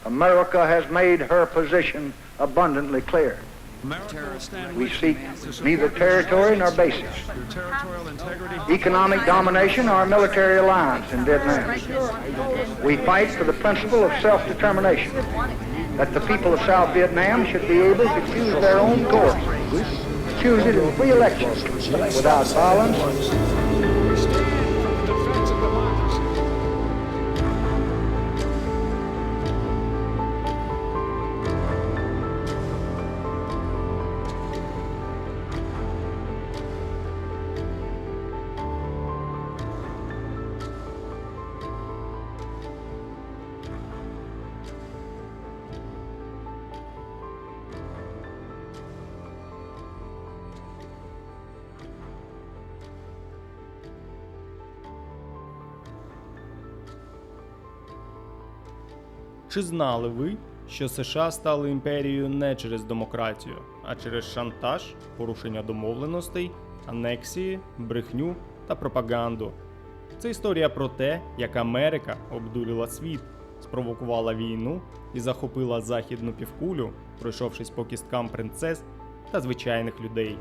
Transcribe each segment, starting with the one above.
America has made her position abundantly clear. We seek neither territory nor bases, economic domination or military alliance in Vietnam. We fight for the principle of self-determination, that the people of South Vietnam should be able to choose their own course, choose it in free elections without violence. Чи знали ви, що США стали імперією не через демократію, а через шантаж, порушення домовленостей, анексії, брехню та пропаганду? Це історія про те, як Америка обдурила світ, спровокувала війну і захопила західну півкулю, пройшовшись по кісткам принцес та звичайних людей.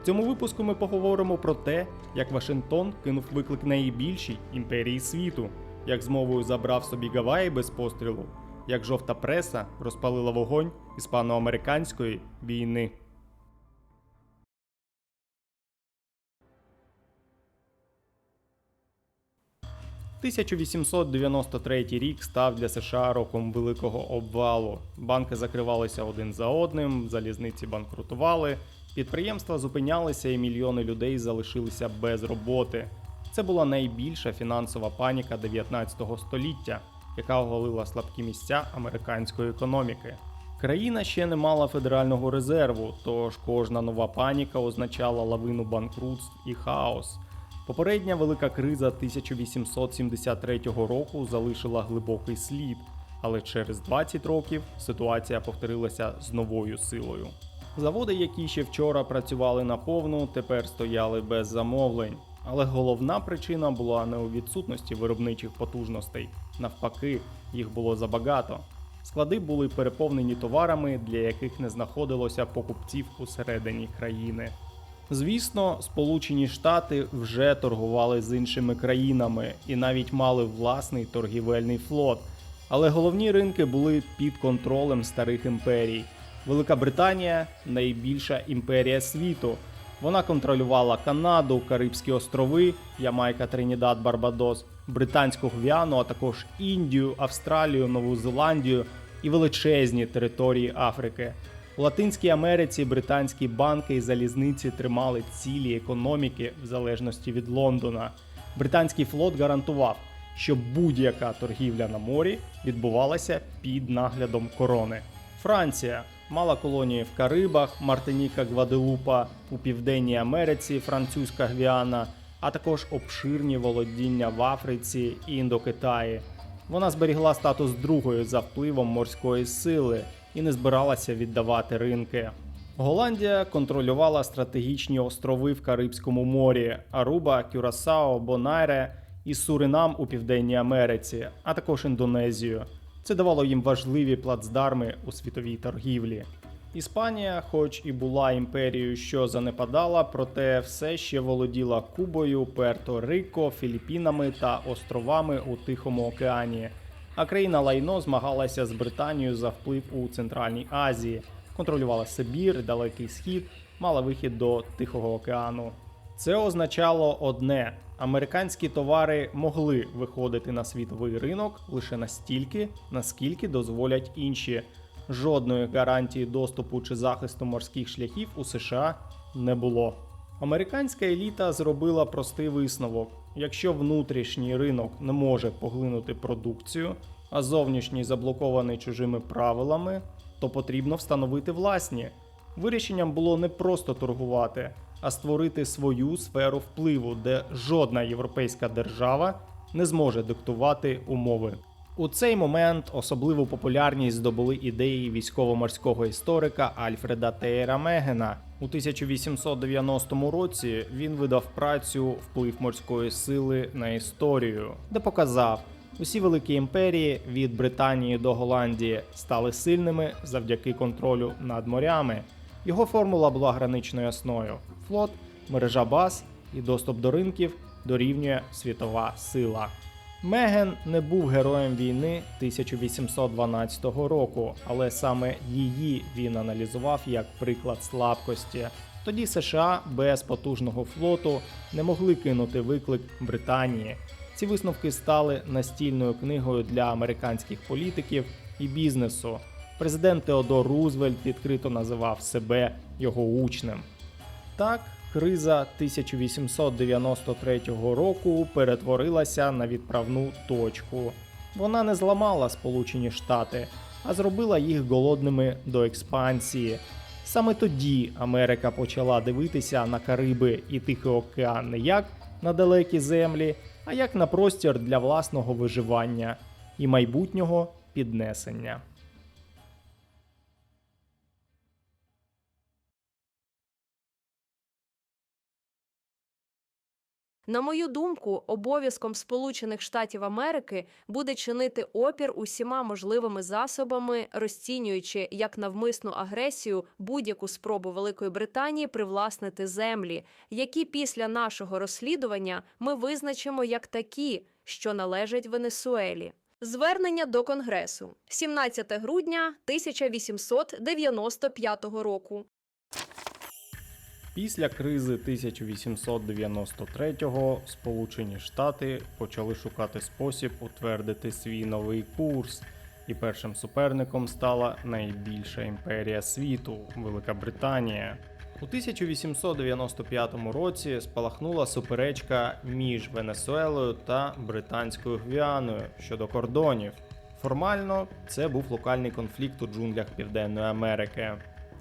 В цьому випуску ми поговоримо про те, як Вашингтон кинув виклик найбільшій імперії світу, як змовою забрав собі Гаваї без пострілу, як жовта преса розпалила вогонь іспано-американської війни. 1893 рік став для США роком великого обвалу. Банки закривалися один за одним, залізниці банкрутували, підприємства зупинялися і мільйони людей залишилися без роботи. Це була найбільша фінансова паніка 19 століття, яка оголила слабкі місця американської економіки. Країна ще не мала федерального резерву, тож кожна нова паніка означала лавину банкрутств і хаос. Попередня велика криза 1873 року залишила глибокий слід, але через 20 років ситуація повторилася з новою силою. Заводи, які ще вчора працювали наповну, тепер стояли без замовлень. Але головна причина була не у відсутності виробничих потужностей. Навпаки, їх було забагато. Склади були переповнені товарами, для яких не знаходилося покупців усередині країни. Звісно, Сполучені Штати вже торгували з іншими країнами і навіть мали власний торгівельний флот. Але головні ринки були під контролем старих імперій. Велика Британія – найбільша імперія світу. Вона контролювала Канаду, Карибські острови, Ямайка, Тринідад, Барбадос, Британську Гвіану, а також Індію, Австралію, Нову Зеландію і величезні території Африки. У Латинській Америці британські банки і залізниці тримали цілі економіки в залежності від Лондона. Британський флот гарантував, що будь-яка торгівля на морі відбувалася під наглядом корони. Франція мала колонії в Карибах, Мартиніка, Гваделупа, у Південній Америці, Французька Гвіана, а також обширні володіння в Африці і Індокитаї. Вона зберігла статус другої за впливом морської сили і не збиралася віддавати ринки. Голландія контролювала стратегічні острови в Карибському морі – Аруба, Кюрасао, Бонайре і Суринам у Південній Америці, а також Індонезію. Це давало їм важливі плацдарми у світовій торгівлі. Іспанія, хоч і була імперією, що занепадала, проте все ще володіла Кубою, Пуерто-Рико, Філіппінами та островами у Тихому океані. А країна Лайно змагалася з Британією за вплив у Центральній Азії, контролювала Сибір, Далекий Схід, мала вихід до Тихого океану. Це означало одне – американські товари могли виходити на світовий ринок лише настільки, наскільки дозволять інші. Жодної гарантії доступу чи захисту морських шляхів у США не було. Американська еліта зробила простий висновок. Якщо внутрішній ринок не може поглинути продукцію, а зовнішній заблокований чужими правилами, то потрібно встановити власні. Вирішенням було не просто торгувати, а створити свою сферу впливу, де жодна європейська держава не зможе диктувати умови. У цей момент особливу популярність здобули ідеї військово-морського історика Альфреда Тейера Мегена. У 1890 році він видав працю «Вплив морської сили на історію», де показав, Усі великі імперії від Британії до Голландії стали сильними завдяки контролю над морями. Його формула була граничною осною. Флот, мережа баз і доступ до ринків дорівнює світова сила. Меган не був героєм війни 1812 року, але саме її він аналізував як приклад слабкості. Тоді США без потужного флоту не могли кинути виклик Британії. Ці висновки стали настільною книгою для американських політиків і бізнесу. Президент Теодор Рузвельт відкрито називав себе його учнем. Так, криза 1893 року перетворилася на відправну точку. Вона не зламала Сполучені Штати, а зробила їх голодними до експансії. Саме тоді Америка почала дивитися на Кариби і Тихий океан не як на далекі землі, а як на простір для власного виживання і майбутнього піднесення. На мою думку, обов'язком Сполучених Штатів Америки буде чинити опір усіма можливими засобами, розцінюючи як навмисну агресію будь-яку спробу Великої Британії привласнити землі, які після нашого розслідування ми визначимо як такі, що належать Венесуелі. Звернення до Конгресу. 17 грудня 1895 року. Після кризи 1893-го Сполучені Штати почали шукати спосіб утвердити свій новий курс, і першим суперником стала найбільша імперія світу – Велика Британія. У 1895 році спалахнула суперечка між Венесуелою та Британською Гвіаною щодо кордонів. Формально це був локальний конфлікт у джунглях Південної Америки.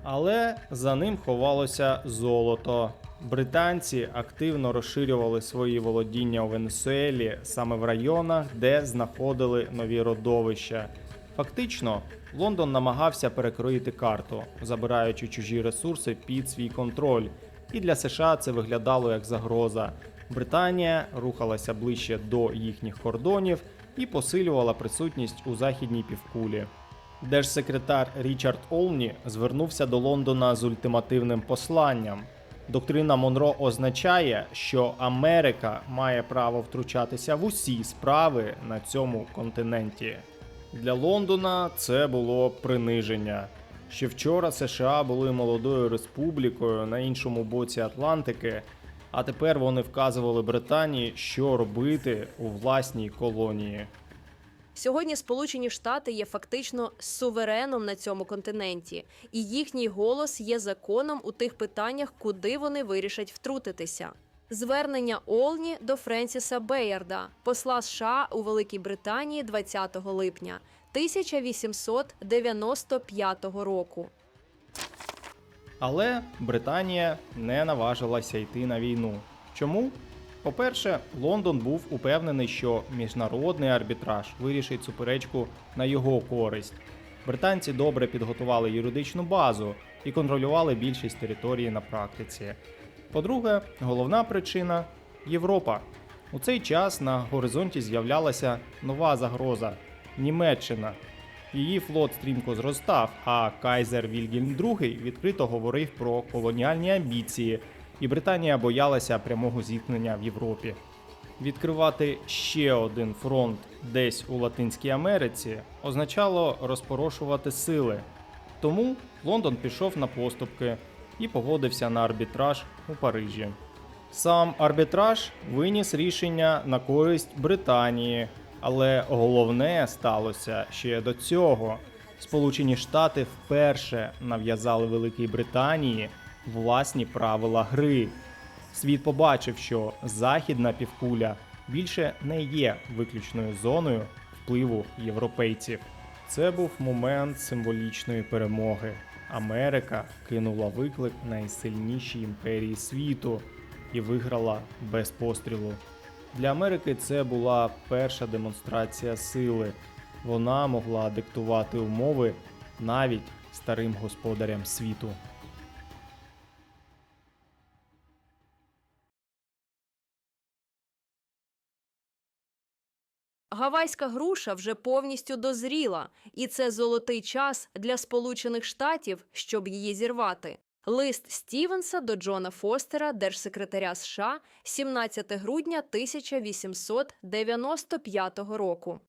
Але за ним ховалося золото. Британці активно розширювали свої володіння у Венесуелі саме в районах, де знаходили нові родовища. Фактично, Лондон намагався перекроїти карту, забираючи чужі ресурси під свій контроль. І для США це виглядало як загроза. Британія рухалася ближче до їхніх кордонів і посилювала присутність у західній півкулі. Держсекретар Річард Олні звернувся до Лондона з ультимативним посланням. Доктрина Монро означає, що Америка має право втручатися в усі справи на цьому континенті. Для Лондона це було приниження. Ще вчора США були молодою республікою на іншому боці Атлантики, а тепер вони вказували Британії, що робити у власній колонії. Сьогодні Сполучені Штати є фактично сувереном на цьому континенті, і їхній голос є законом у тих питаннях, куди вони вирішать втрутитися. Звернення Олні до Френсіса Бейярда, посла США у Великій Британії 20 липня 1895 року. Але Британія не наважилася йти на війну. Чому? По-перше, Лондон був упевнений, що міжнародний арбітраж вирішить суперечку на його користь. Британці добре підготували юридичну базу і контролювали більшість території на практиці. По-друге, головна причина – Європа. У цей час на горизонті з'являлася нова загроза – Німеччина. Її флот стрімко зростав, а кайзер Вільгельм II відкрито говорив про колоніальні амбіції, і Британія боялася прямого зіткнення в Європі. Відкривати ще один фронт десь у Латинській Америці означало розпорошувати сили. Тому Лондон пішов на поступки і погодився на арбітраж у Парижі. Сам арбітраж виніс рішення на користь Британії, але головне сталося ще до цього. Сполучені Штати вперше нав'язали Великій Британії власні правила гри. Світ побачив, що Західна півкуля більше не є виключною зоною впливу європейців. Це був момент символічної перемоги. Америка кинула виклик найсильнішій імперії світу і виграла без пострілу. Для Америки це була перша демонстрація сили. Вона могла диктувати умови навіть старим господарям світу. Гавайська груша вже повністю дозріла, і це золотий час для Сполучених Штатів, щоб її зірвати. Лист Стівенса до Джона Фостера, держсекретаря США, 17 грудня 1895 року.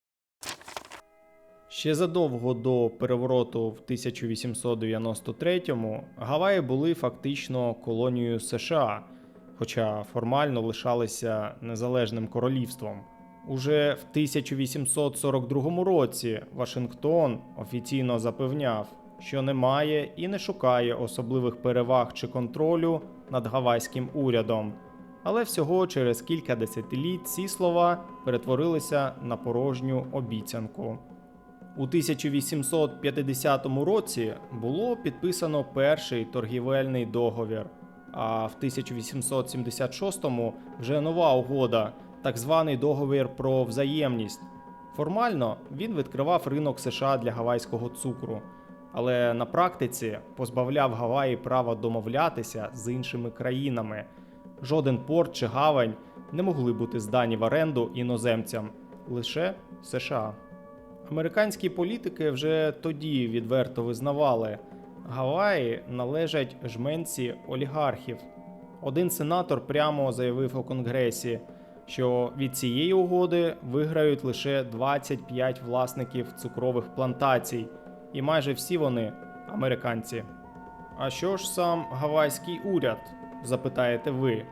Ще задовго до перевороту в 1893-му Гаваї були фактично колонією США, хоча формально лишалися незалежним королівством. Уже в 1842 році Вашингтон офіційно запевняв, що не має і не шукає особливих переваг чи контролю над гавайським урядом. Але всього через кілька десятиліть ці слова перетворилися на порожню обіцянку. У 1850 році було підписано перший торгівельний договір, а в 1876-му вже нова угода, так званий договір про взаємність. Формально він відкривав ринок США для гавайського цукру, але на практиці позбавляв Гаваї права домовлятися з іншими країнами. Жоден порт чи гавань не могли бути здані в оренду іноземцям, лише США. Американські політики вже тоді відверто визнавали, Гаваї належать жменці олігархів. Один сенатор прямо заявив у Конгресі, що від цієї угоди виграють лише 25 власників цукрових плантацій, і майже всі вони американці. А що ж сам гавайський уряд, запитаєте ви?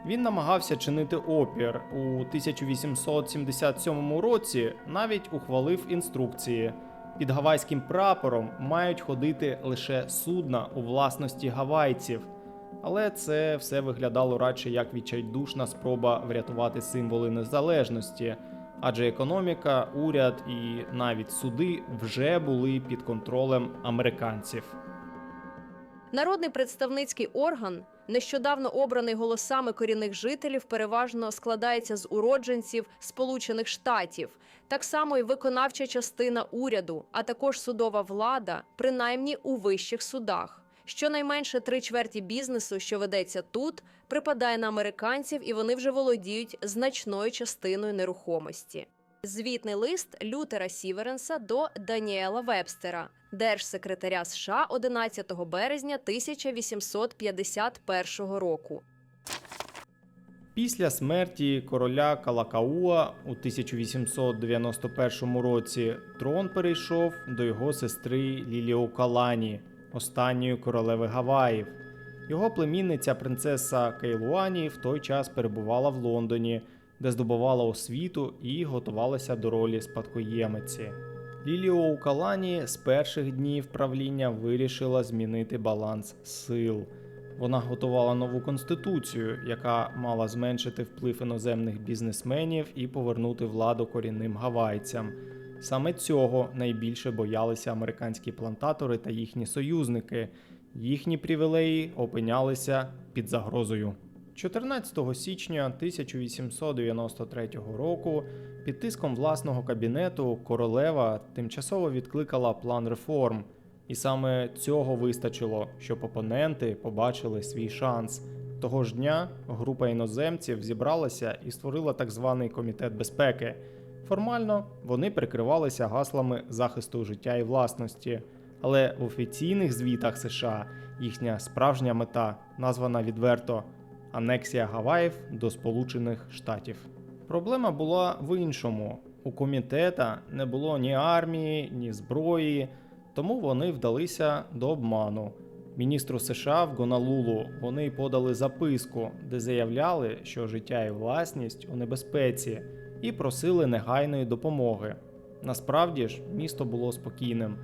Він намагався чинити опір. У 1877 році навіть ухвалив інструкції. Під гавайським прапором мають ходити лише судна у власності гавайців. Але це все виглядало радше як відчайдушна спроба врятувати символи незалежності, адже економіка, уряд і навіть суди вже були під контролем американців. Народний представницький орган, нещодавно обраний голосами корінних жителів, переважно складається з уродженців Сполучених Штатів. Так само і виконавча частина уряду, а також судова влада, принаймні у вищих судах. Щонайменше 3/4 бізнесу, що ведеться тут, припадає на американців, і вони вже володіють значною частиною нерухомості. Звітний лист Лютера Сіверенса до Даніела Вебстера, держсекретаря США 11 березня 1851 року. Після смерті короля Калакауа у 1891 році трон перейшов до його сестри Ліліокалані, останньої королеви Гаваїв. Його племінниця принцеса Кейлуані в той час перебувала в Лондоні, де здобувала освіту і готувалася до ролі спадкоємиці. Ліліоукалані з перших днів правління вирішила змінити баланс сил. Вона готувала нову конституцію, яка мала зменшити вплив іноземних бізнесменів і повернути владу корінним гавайцям. Саме цього найбільше боялися американські плантатори та їхні союзники. Їхні привілеї опинялися під загрозою. 14 січня 1893 року під тиском власного кабінету королева тимчасово відкликала план реформ. І саме цього вистачило, щоб опоненти побачили свій шанс. Того ж дня група іноземців зібралася і створила так званий Комітет безпеки. Формально вони прикривалися гаслами захисту життя і власності. Але в офіційних звітах США їхня справжня мета названа відверто – анексія Гаваїв до Сполучених Штатів. Проблема була в іншому. У комітета не було ні армії, ні зброї, тому вони вдалися до обману. Міністру США в Гонолулу вони подали записку, де заявляли, що життя і власність у небезпеці, і просили негайної допомоги. Насправді ж, місто було спокійним.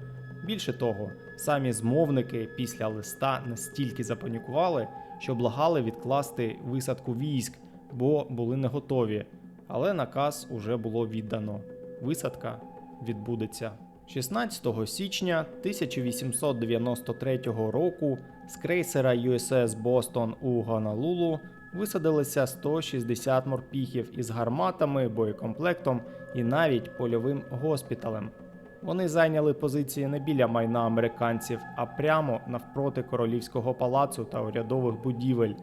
Більше того, самі змовники після листа настільки запанікували, що благали відкласти висадку військ, бо були не готові. Але наказ уже було віддано. Висадка відбудеться. 16 січня 1893 року з крейсера USS Бостон у Гонолулу висадилися 160 морпіхів із гарматами, боєкомплектом і навіть польовим госпіталем. Вони зайняли позиції не біля майна американців, а прямо навпроти королівського палацу та урядових будівель.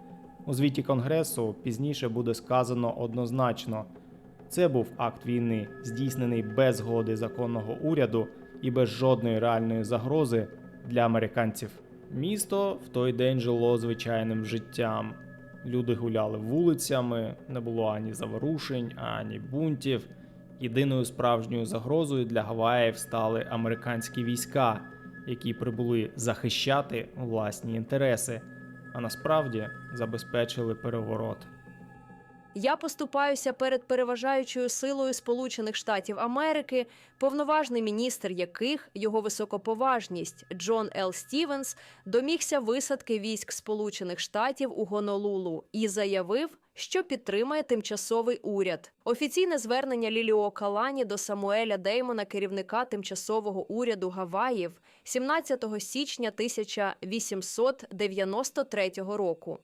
У звіті Конгресу пізніше буде сказано однозначно: Це був акт війни, здійснений без згоди законного уряду і без жодної реальної загрози для американців. Місто в той день жило звичайним життям. Люди гуляли вулицями, не було ані заворушень, ані бунтів. Єдиною справжньою загрозою для Гаваїв стали американські війська, які прибули захищати власні інтереси, а насправді забезпечили переворот. Я поступаюся перед переважаючою силою Сполучених Штатів Америки, повноважний міністр яких, його високоповажність Джон Л. Стівенс, домігся висадки військ Сполучених Штатів у Гонолулу і заявив, що підтримає тимчасовий уряд. Офіційне звернення Ліліуокалані до Самуеля Деймона, керівника тимчасового уряду Гаваїв, 17 січня 1893 року.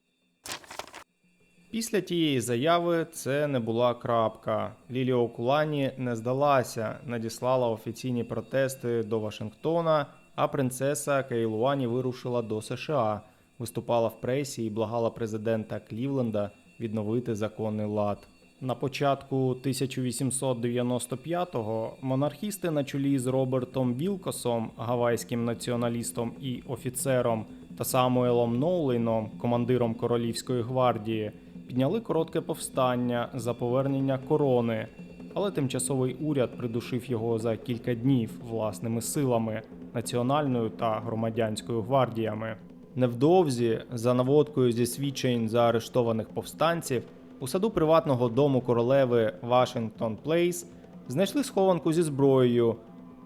Після тієї заяви це не була крапка. Ліліоукалані не здалася, надіслала офіційні протести до Вашингтона, а принцеса Кейлуані вирушила до США, виступала в пресі і благала президента Клівленда відновити законний лад. На початку 1895-го монархісти на чолі з Робертом Вілкосом, гавайським націоналістом і офіцером, та Самуелом Ноулейном, командиром Королівської гвардії, підняли коротке повстання за повернення корони, але тимчасовий уряд придушив його за кілька днів власними силами, національною та громадянською гвардіями. Невдовзі, за наводкою зі свідчень заарештованих повстанців, у саду приватного дому королеви Вашингтон Плейс знайшли схованку зі зброєю,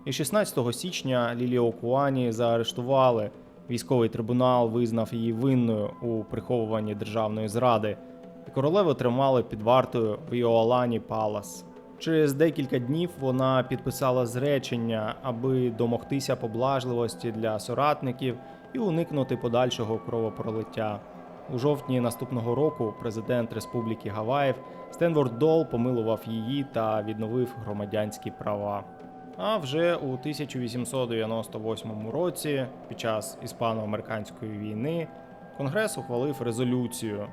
і 16 січня Ліліоукалані заарештували. Військовий трибунал визнав її винною у приховуванні державної зради, і королеву тримали під вартою в Іоалані Палас. Через декілька днів вона підписала зречення, аби домогтися поблажливості для соратників і уникнути подальшого кровопролиття. У жовтні наступного року президент Республіки Гаваїв Стенворд Дол помилував її та відновив громадянські права. А вже у 1898 році, під час Іспано-американської війни, Конгрес ухвалив резолюцію.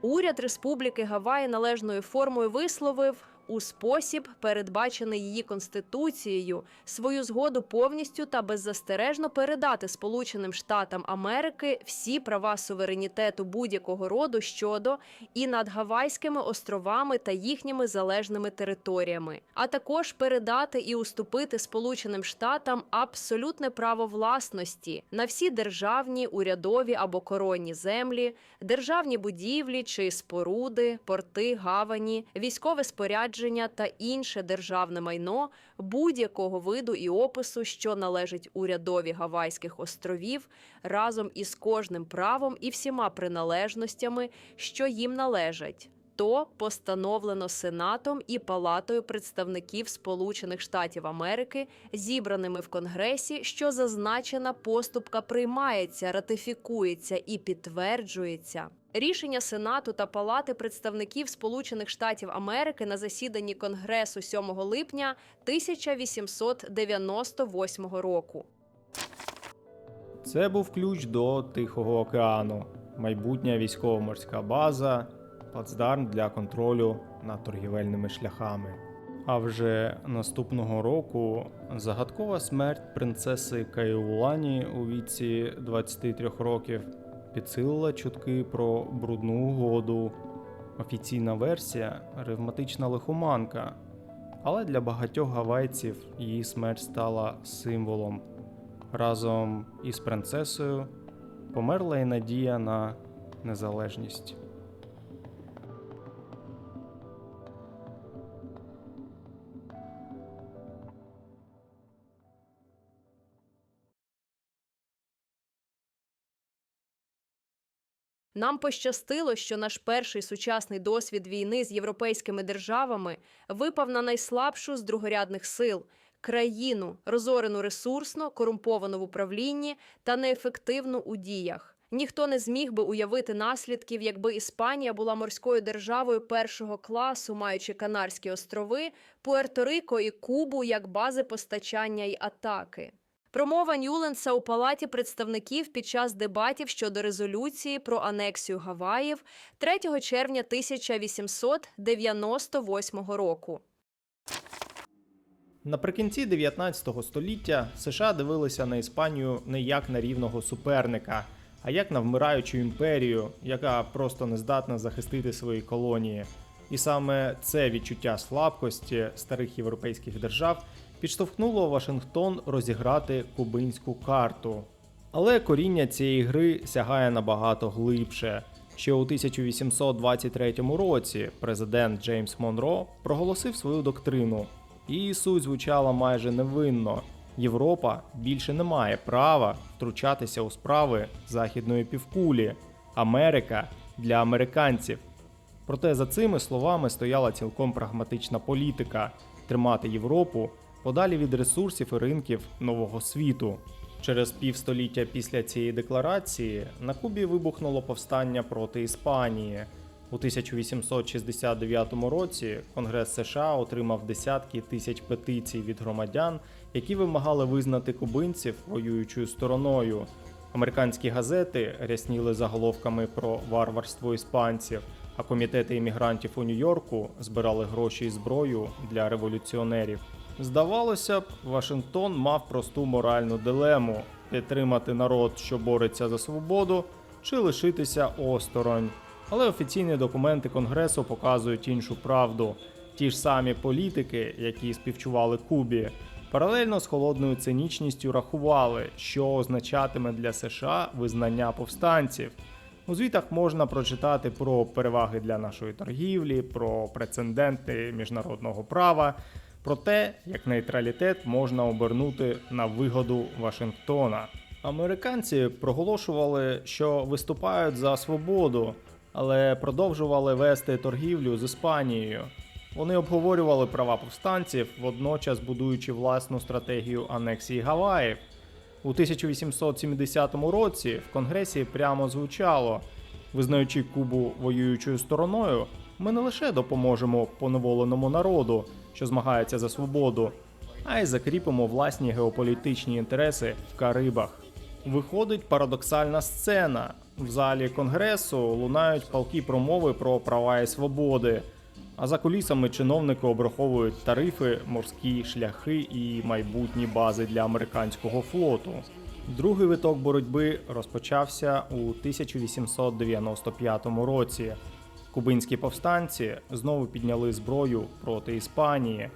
Уряд Республіки Гаваї належною формою висловив у спосіб, передбачений її Конституцією, свою згоду повністю та беззастережно передати Сполученим Штатам Америки всі права суверенітету будь-якого роду щодо і над Гавайськими островами та їхніми залежними територіями, а також передати і уступити Сполученим Штатам абсолютне право власності на всі державні, урядові або коронні землі, державні будівлі чи споруди, порти, гавані, військове спорядження та інше державне майно будь-якого виду і опису, що належить урядові Гавайських островів, разом із кожним правом і всіма приналежностями, що їм належать, то постановлено Сенатом і Палатою представників Сполучених Штатів Америки, зібраними в Конгресі, що зазначена поступка приймається, ратифікується і підтверджується. Рішення Сенату та Палати представників Сполучених Штатів Америки на засіданні Конгресу 7 липня 1898 року. Це був ключ до Тихого океану, майбутня військово-морська база, плацдарм для контролю над торгівельними шляхами. А вже наступного року загадкова смерть принцеси Кейлуані у віці 23 років підсилила чутки про брудну угоду. Офіційна версія – ревматична лихоманка, але для багатьох гавайців її смерть стала символом. Разом із принцесою померла і надія на незалежність. Нам пощастило, що наш перший сучасний досвід війни з європейськими державами випав на найслабшу з другорядних сил – країну, розорену ресурсно, корумповану в управлінні та неефективну у діях. Ніхто не зміг би уявити наслідків, якби Іспанія була морською державою першого класу, маючи Канарські острови, Пуерто-Рико і Кубу як бази постачання й атаки. Промова Ньюленса у Палаті представників під час дебатів щодо резолюції про анексію Гаваїв 3 червня 1898 року. Наприкінці 19 століття США дивилися на Іспанію не як на рівного суперника, а як на вмираючу імперію, яка просто не здатна захистити свої колонії. І саме це відчуття слабкості старих європейських держав підштовхнуло Вашингтон розіграти кубинську карту. Але коріння цієї гри сягає набагато глибше. Ще у 1823 році президент Джеймс Монро проголосив свою доктрину. Її суть звучала майже невинно. Європа більше не має права втручатися у справи Західної півкулі. Америка для американців. Проте за цими словами стояла цілком прагматична політика – тримати Європу подалі від ресурсів і ринків нового світу. Через півстоліття після цієї декларації на Кубі вибухнуло повстання проти Іспанії. У 1869 році Конгрес США отримав десятки тисяч петицій від громадян, які вимагали визнати кубинців воюючою стороною. Американські газети рясніли заголовками про варварство іспанців, а комітети іммігрантів у Нью-Йорку збирали гроші і зброю для революціонерів. Здавалося б, Вашингтон мав просту моральну дилему – підтримати народ, що бореться за свободу, чи лишитися осторонь. Але офіційні документи Конгресу показують іншу правду. Ті ж самі політики, які співчували Кубі, паралельно з холодною цинічністю рахували, що означатиме для США визнання повстанців. У звітах можна прочитати про переваги для нашої торгівлі, про прецеденти міжнародного права, про те, як нейтралітет можна обернути на вигоду Вашингтона. Американці проголошували, що виступають за свободу, але продовжували вести торгівлю з Іспанією. Вони обговорювали права повстанців, водночас будуючи власну стратегію анексії Гаваїв. У 1870 році в Конгресі прямо звучало: визнаючи Кубу воюючою стороною, ми не лише допоможемо поневоленому народу, що змагається за свободу, а й закріпимо власні геополітичні інтереси в Карибах. Виходить парадоксальна сцена. В залі Конгресу лунають палкі промови про права і свободи, а за кулісами чиновники обраховують тарифи, морські шляхи і майбутні бази для американського флоту. Другий виток боротьби розпочався у 1895 році. Кубинські повстанці знову підняли зброю проти Іспанії,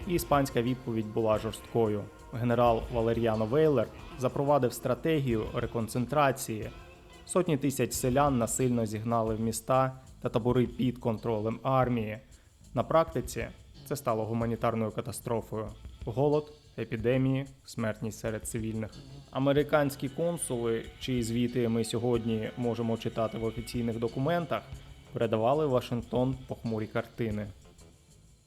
і іспанська відповідь була жорсткою. Генерал Валеріано Вейлер запровадив стратегію реконцентрації. Сотні тисяч селян насильно зігнали в міста та табори під контролем армії. На практиці це стало гуманітарною катастрофою. Голод, епідемії, смертність серед цивільних. Американські консули, чиї звіти ми сьогодні можемо читати в офіційних документах, передавали в Вашингтон похмурі картини.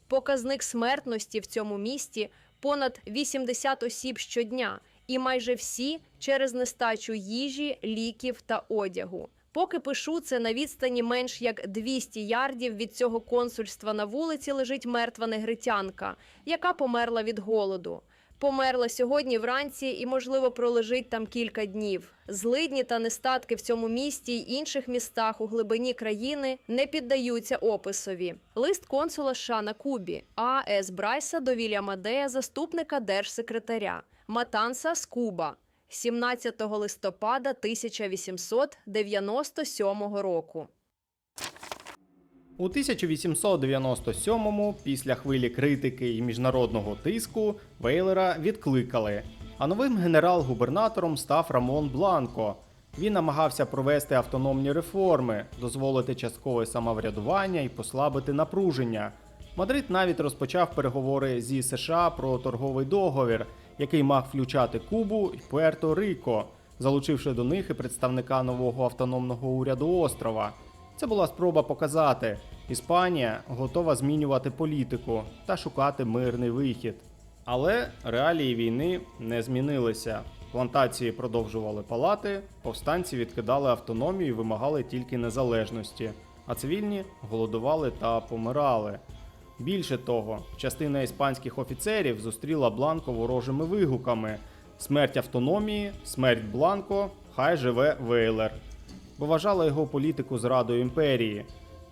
Показник смертності в цьому місті – понад 80 осіб щодня, і майже всі через нестачу їжі, ліків та одягу. Поки пишу це, на відстані менш як 200 ярдів від цього консульства на вулиці лежить мертва негритянка, яка померла від голоду. Померла сьогодні вранці і, можливо, пролежить там кілька днів. Злидні та нестатки в цьому місті й інших містах у глибині країни не піддаються описові. Лист консула США на Кубі А.С. Брайса до Вільяма Дея, заступника держсекретаря. Матансас, Куба. 17 листопада 1897 року. У 1897-му, після хвилі критики і міжнародного тиску, Вейлера відкликали. А новим генерал-губернатором став Рамон Бланко. Він намагався провести автономні реформи, дозволити часткове самоврядування і послабити напруження. Мадрид навіть розпочав переговори зі США про торговий договір, який мав включати Кубу і Пуерто-Рико, залучивши до них і представника нового автономного уряду острова. Це була спроба показати, Іспанія готова змінювати політику та шукати мирний вихід. Але реалії війни не змінилися. Плантації продовжували палати, повстанці відкидали автономію і вимагали тільки незалежності, а цивільні голодували та помирали. Більше того, частина іспанських офіцерів зустріла Бланко ворожими вигуками, Смерть автономії, смерть Бланко, хай живе Вейлер. Бо вважала його політику зрадою імперії.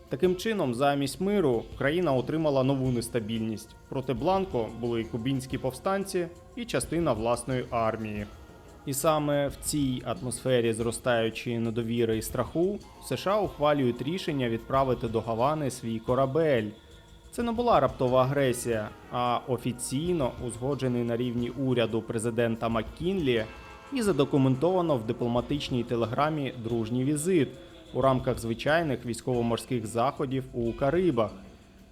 Таким чином, замість миру, країна отримала нову нестабільність. Проти Бланко були і кубінські повстанці, і частина власної армії. І саме в цій атмосфері зростаючої недовіри і страху США ухвалюють рішення відправити до Гавани свій корабель. Це не була раптова агресія, а офіційно узгоджений на рівні уряду президента Маккінлі і задокументовано в дипломатичній телеграмі дружній візит у рамках звичайних військово-морських заходів у Карибах.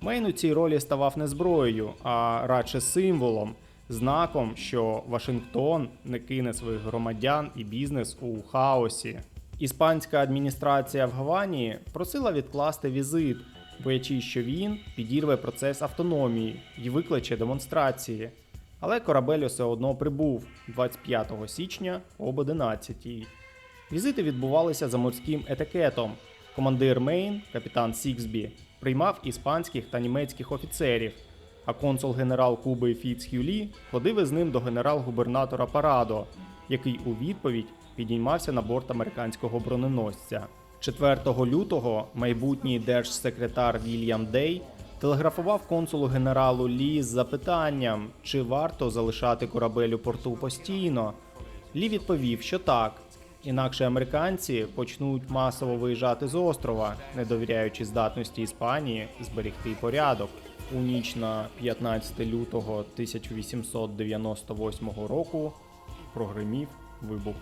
Мейн у цій ролі ставав не зброєю, а радше символом, знаком, що Вашингтон не кине своїх громадян і бізнес у хаосі. Іспанська адміністрація в Гавані просила відкласти візит, боячись, що він підірве процес автономії і викличе демонстрації. Але корабель все одно прибув 25 січня об 11-й. Візити відбувалися за морським етикетом. Командир Мейн, капітан Сіксбі, приймав іспанських та німецьких офіцерів, а консул-генерал Куби Фіцхюлі ходив із ним до генерал-губернатора Парадо, який у відповідь підіймався на борт американського броненосця. 4 лютого майбутній держсекретар Вільям Дей телеграфував консулу-генералу Лі з запитанням, чи варто залишати корабель у порту постійно. Лі відповів, що так, інакше американці почнуть масово виїжджати з острова, не довіряючи здатності Іспанії зберегти порядок. У ніч на 15 лютого 1898 року прогримів вибух.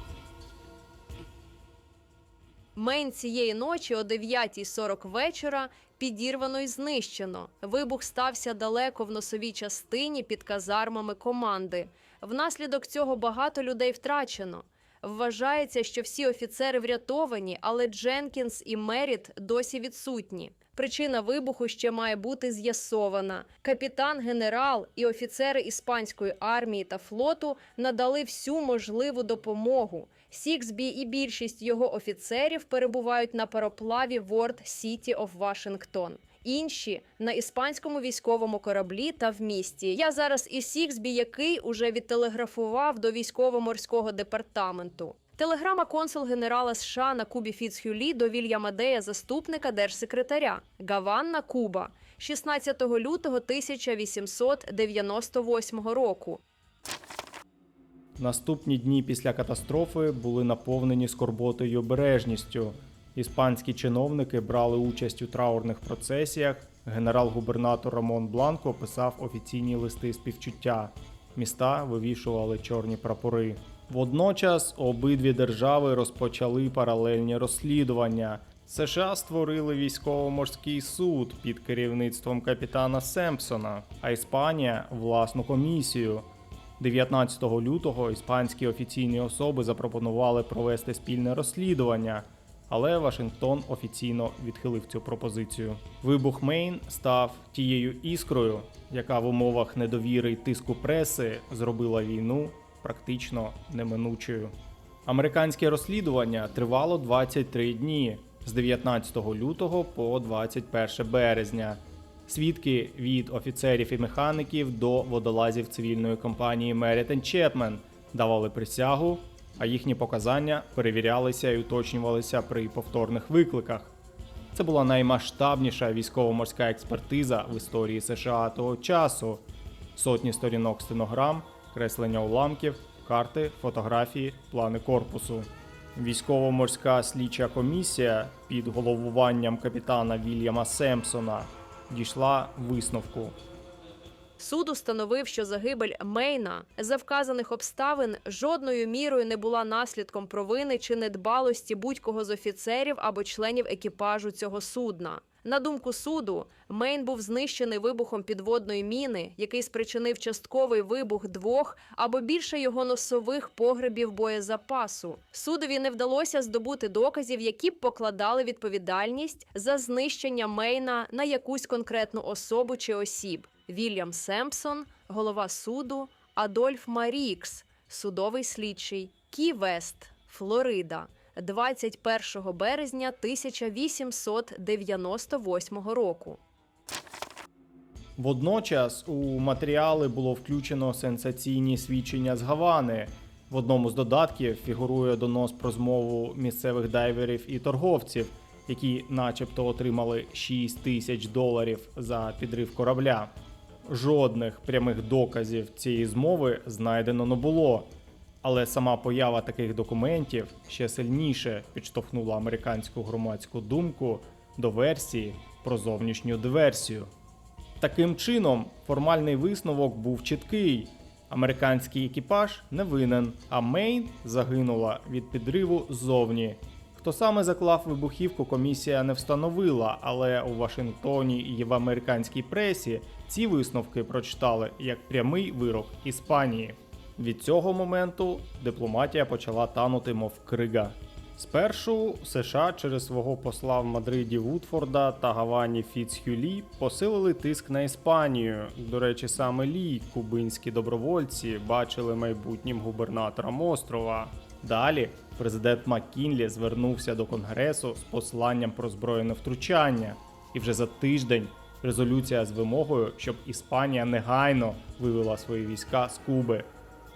Мейн цієї ночі о 9:40 вечора підірвано і знищено. Вибух стався далеко в носовій частині під казармами команди. Внаслідок цього багато людей втрачено. Вважається, що всі офіцери врятовані, але Дженкінс і Меріт досі відсутні. Причина вибуху ще має бути з'ясована. Капітан, генерал і офіцери іспанської армії та флоту надали всю можливу допомогу. Сіксбі і більшість його офіцерів перебувають на пароплаві World City of Washington. Інші – на іспанському військовому кораблі та в місті. Я зараз із Сіксбі, який уже відтелеграфував до військово-морського департаменту. Телеграма консул-генерала США на Кубі Фіцхюлі до Вільяма Дея, заступника держсекретаря. Гавана, Куба. 16 лютого 1898 року. Наступні дні після катастрофи були наповнені скорботою й обережністю. Іспанські чиновники брали участь у траурних процесіях, генерал-губернатор Рамон Бланко писав офіційні листи співчуття. Міста вивішували чорні прапори. Водночас обидві держави розпочали паралельні розслідування. США створили військово-морський суд під керівництвом капітана Семпсона, а Іспанія – власну комісію. 19 лютого іспанські офіційні особи запропонували провести спільне розслідування, але Вашингтон офіційно відхилив цю пропозицію. Вибух Мейн став тією іскрою, яка в умовах недовіри й тиску преси зробила війну практично неминучою. Американське розслідування тривало 23 дні з 19 лютого по 21 березня. Свідки від офіцерів і механіків до водолазів цивільної компанії Меріт & Чепмен давали присягу, а їхні показання перевірялися і уточнювалися при повторних викликах. Це була наймасштабніша військово-морська експертиза в історії США того часу. Сотні сторінок стенограм, креслення уламків, карти, фотографії, плани корпусу. Військово-морська слідча комісія під головуванням капітана Вільяма Семпсона дійшла висновку. Суд установив, що загибель Мейна за вказаних обставин жодною мірою не була наслідком провини чи недбалості будь-кого з офіцерів або членів екіпажу цього судна. На думку суду, Мейн був знищений вибухом підводної міни, який спричинив частковий вибух 2 або більше його носових погребів боєзапасу. Судові не вдалося здобути доказів, які б покладали відповідальність за знищення Мейна на якусь конкретну особу чи осіб. Вільям Семпсон, голова суду, Адольф Марікс, судовий слідчий, Кі-Вест, Флорида, 21 березня 1898 року. Водночас у матеріали було включено сенсаційні свідчення з Гавани. В одному з додатків фігурує донос про змову місцевих дайверів і торговців, які начебто отримали $6000 за підрив корабля. Жодних прямих доказів цієї змови знайдено не було, але сама поява таких документів ще сильніше підштовхнула американську громадську думку до версії про зовнішню диверсію. Таким чином, формальний висновок був чіткий. Американський екіпаж не винен, а Мейн загинула від підриву ззовні. Хто саме заклав вибухівку, комісія не встановила, але у Вашингтоні і в американській пресі ці висновки прочитали як прямий вирок Іспанії. Від цього моменту дипломатія почала танути мов крига. Спершу США через свого посла в Мадриді Вудфорда та Гавані Фіцхюлі посилили тиск на Іспанію. До речі, саме Лі, кубинські добровольці, бачили майбутнім губернатором острова. Далі президент Маккінлі звернувся до Конгресу з посланням про збройне втручання. І вже за тиждень резолюція з вимогою, щоб Іспанія негайно вивела свої війська з Куби.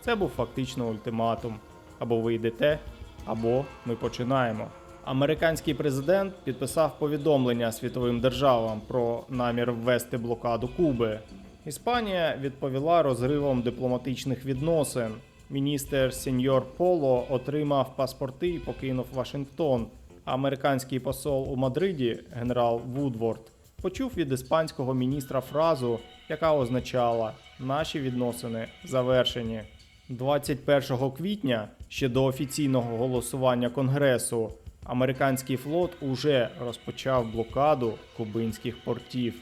Це був фактично ультиматум. Або ви йдете, або ми починаємо. Американський президент підписав повідомлення світовим державам про намір ввести блокаду Куби. Іспанія відповіла розривом дипломатичних відносин. Міністр сеньор Поло отримав паспорти і покинув Вашингтон. А американський посол у Мадриді, генерал Вудворд, почув від іспанського міністра фразу, яка означала «наші відносини завершені». 21 квітня, ще до офіційного голосування Конгресу, американський флот уже розпочав блокаду кубинських портів.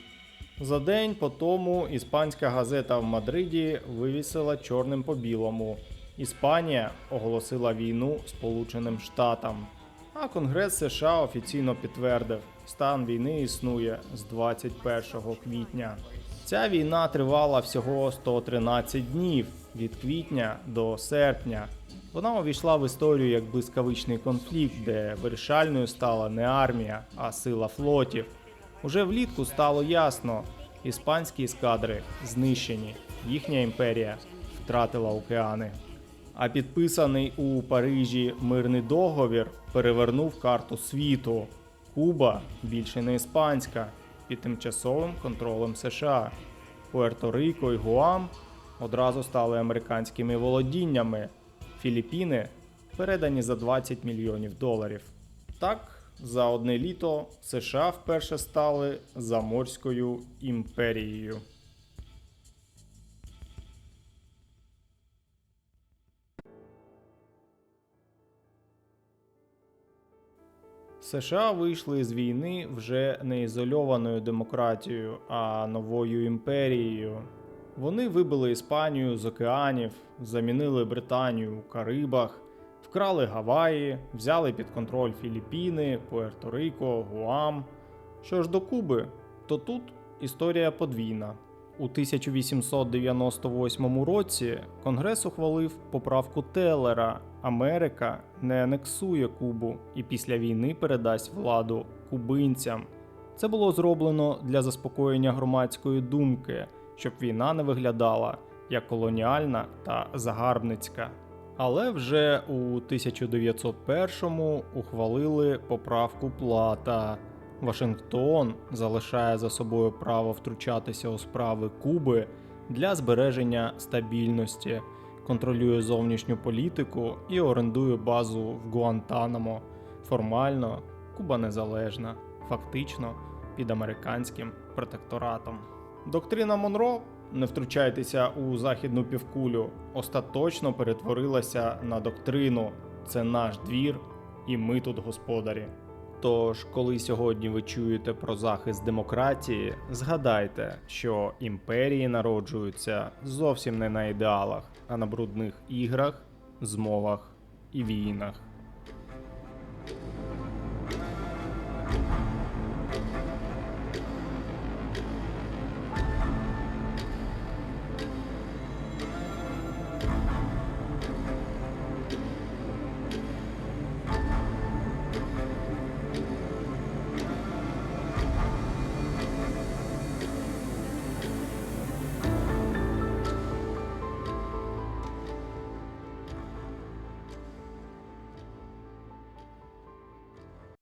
За день по тому іспанська газета в Мадриді вивісила чорним по білому. Іспанія оголосила війну Сполученим Штатам. А Конгрес США офіційно підтвердив, стан війни існує з 21 квітня. Ця війна тривала всього 113 днів, від квітня до серпня. Вона увійшла в історію як блискавичний конфлікт, де вирішальною стала не армія, а сила флотів. Уже влітку стало ясно, іспанські ескадри знищені, їхня імперія втратила океани. А підписаний у Парижі мирний договір перевернув карту світу. Куба більше не іспанська, під тимчасовим контролем США. Пуерто-Рико і Гуам одразу стали американськими володіннями. Філіппіни передані за $20 мільйонів. Так, за одне літо США вперше стали заморською імперією. США вийшли з війни вже не ізольованою демократією, а новою імперією. Вони вибили Іспанію з океанів, замінили Британію у Карибах, вкрали Гаваї, взяли під контроль Філіппіни, Пуерто-Рико, Гуам. Що ж до Куби, то тут історія подвійна. У 1898 році Конгрес ухвалив поправку Теллера. Америка не анексує Кубу і після війни передасть владу кубинцям. Це було зроблено для заспокоєння громадської думки, щоб війна не виглядала як колоніальна та загарбницька. Але вже у 1901-му ухвалили поправку Плата. Вашингтон залишає за собою право втручатися у справи Куби для збереження стабільності, контролює зовнішню політику і орендує базу в Гуантанамо. Формально Куба незалежна, фактично під американським протекторатом. Доктрина Монро «Не втручайтеся у західну півкулю» остаточно перетворилася на доктрину «Це наш двір і ми тут господарі». Тож, коли сьогодні ви чуєте про захист демократії, згадайте, що імперії народжуються зовсім не на ідеалах, а на брудних іграх, змовах і війнах.